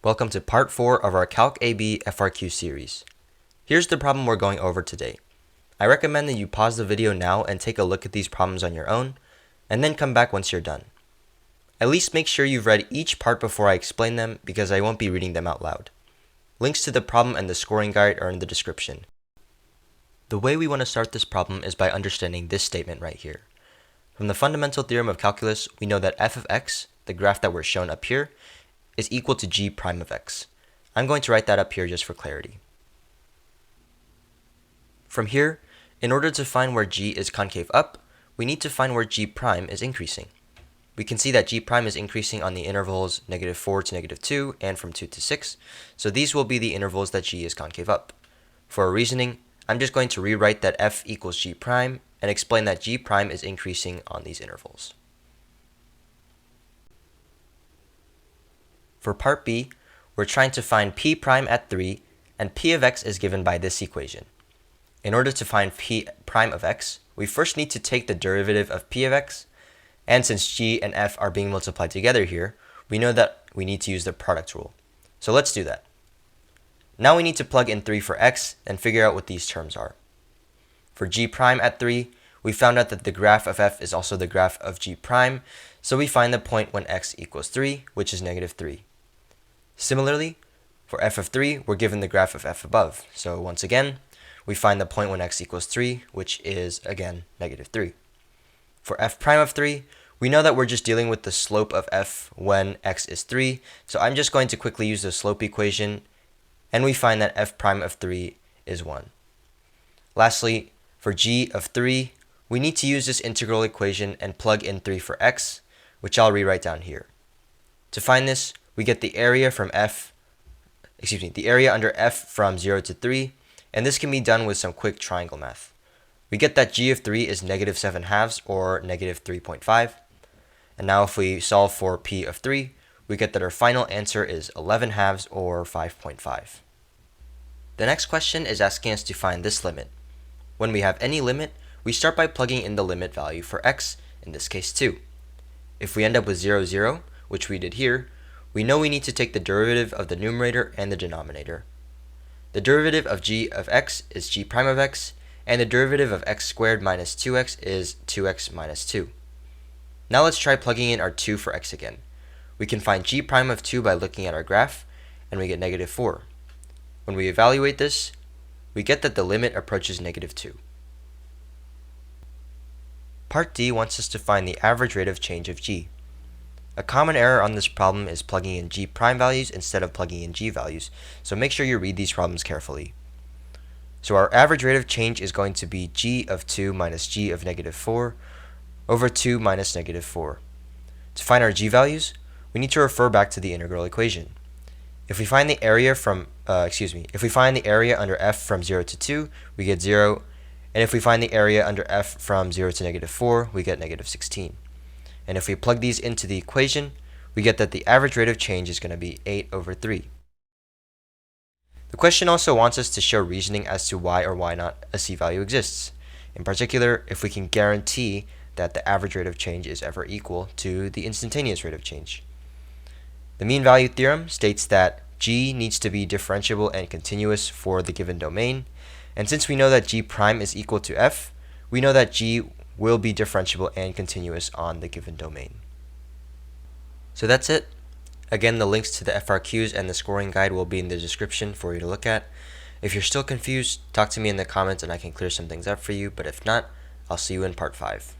Welcome to part 4 of our Calc AB FRQ series. Here's the problem we're going over today. I recommend that you pause the video now and take a look at these problems on your own, and then come back once you're done. At least make sure you've read each part before I explain them because I won't be reading them out loud. Links to the problem and the scoring guide are in the description. The way we want to start this problem is by understanding this statement right here. From the fundamental theorem of calculus, we know that f of x, the graph that we're shown up here, is equal to g prime of x. I'm going to write that up here just for clarity. From here, in order to find where g is concave up, we need to find where g prime is increasing. We can see that g prime is increasing on the intervals -4 to -2 and from 2 to 6, so these will be the intervals that g is concave up. For our reasoning, I'm just going to rewrite that f equals g prime and explain that g prime is increasing on these intervals. For part B, we're trying to find p prime at 3, and p of x is given by this equation. In order to find p prime of x, we first need to take the derivative of p of x, and since g and f are being multiplied together here, we know that we need to use the product rule. So let's do that. Now we need to plug in 3 for x and figure out what these terms are. For g prime at 3, we found out that the graph of f is also the graph of g prime, so we find the point when x equals 3, which is -3. Similarly, for f of 3, we're given the graph of f above, so once again, we find the point when x equals 3, which is, again, -3. For f prime of 3, we know that we're just dealing with the slope of f when x is 3, so I'm just going to quickly use the slope equation, and we find that f prime of 3 is 1. Lastly, for g of 3, we need to use this integral equation and plug in 3 for x, which I'll rewrite down here. To find this, we get the area under f from 0 to 3, and this can be done with some quick triangle math. We get that g of 3 is -7/2 or -3.5, and now if we solve for p of 3, we get that our final answer is 11/2 or 5.5. The next question is asking us to find this limit. When we have any limit, we start by plugging in the limit value for x, in this case 2. If we end up with 0, 0, which we did here, we know we need to take the derivative of the numerator and the denominator. The derivative of g of x is g prime of x, and the derivative of x squared minus 2x is 2x minus 2. Now let's try plugging in our 2 for x again. We can find g prime of 2 by looking at our graph, and we get -4. When we evaluate this, we get that the limit approaches -2. Part D wants us to find the average rate of change of g. A common error on this problem is plugging in g prime values instead of plugging in g values, so make sure you read these problems carefully. So our average rate of change is going to be g of 2 minus g of -4 over 2 minus -4. To find our g values, we need to refer back to the integral equation. If we find the area under f from 0 to 2, we get 0, and if we find the area under f from 0 to -4, we get -16. And if we plug these into the equation, we get that the average rate of change is going to be 8 over 3. The question also wants us to show reasoning as to why or why not a c value exists. In particular, if we can guarantee that the average rate of change is ever equal to the instantaneous rate of change. The mean value theorem states that g needs to be differentiable and continuous for the given domain, and since we know that g prime is equal to f, we know that g will be differentiable and continuous on the given domain. So that's it. Again, the links to the FRQs and the scoring guide will be in the description for you to look at. If you're still confused, talk to me in the comments and I can clear some things up for you, but if not, I'll see you in part 5.